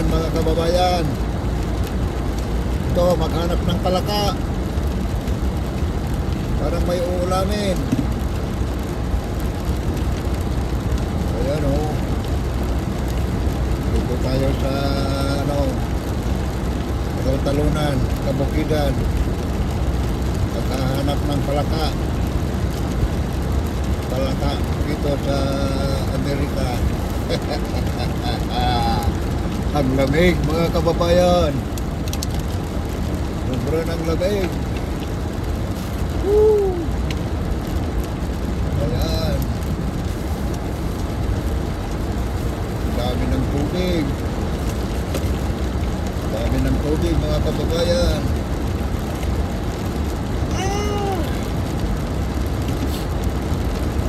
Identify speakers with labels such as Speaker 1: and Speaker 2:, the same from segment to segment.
Speaker 1: naman mga kababayan. Ito, maghanap ng palaka. Parang may uulamin. Ayan o. Dito tayo sa talunan, kabukidan. Maghahanap ng palaka. Palaka dito sa Amerika. Ang lamig mga kababayan. Sobra ng lamig. Woo! Ayan. Ang dami ng tubig. Ang dami ng tubig mga kababayan.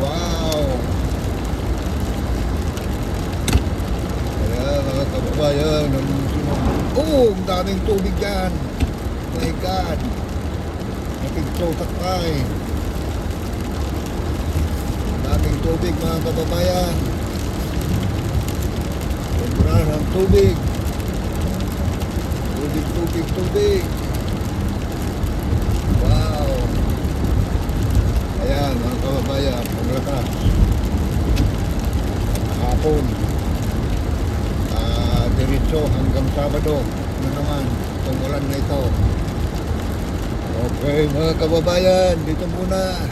Speaker 1: Wow! Ayan mga kababayan. Oh, ang daming tubig dyan. My God. Nakikitotakay. Daming tubig mga kababayan. Sobra ng tubig. Tubig, tubig, tubig. Wow. Ayan mga kababayan. Maglakas. Hapon. Diretso hanggang Sabado. Ano naman itong ulan na ito. Okay mga kababayan, dito muna.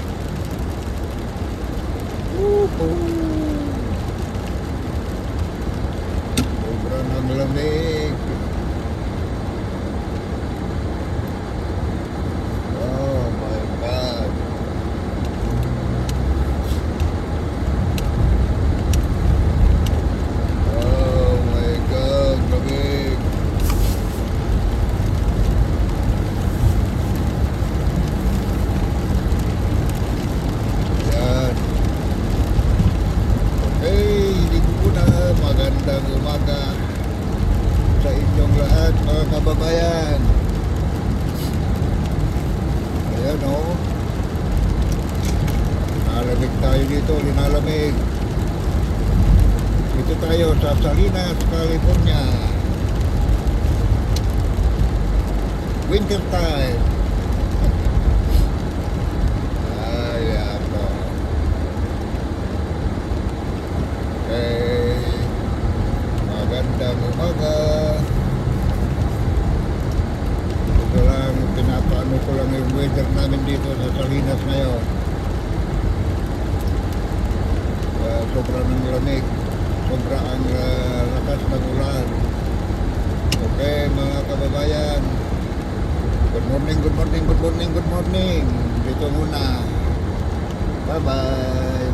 Speaker 1: Sobrang ang lamig. Oh my God. Oh my God, lamig. Magandang umaga sa inyong lahat mga kababayan. Ayan o. Nalamig tayo dito, linalamig. Dito tayo sa Salinas, California. Winter time. Ayan o. Okay. Magandang umaga. Ito lang, pinapaano ko lang yung weather namin dito sa Salinas ngayon. Sobra ng lamig. Sobra ang lakas ng ulan. Okay mga kababayan. Good morning, good morning, good morning, good morning. Dito muna. Bye bye.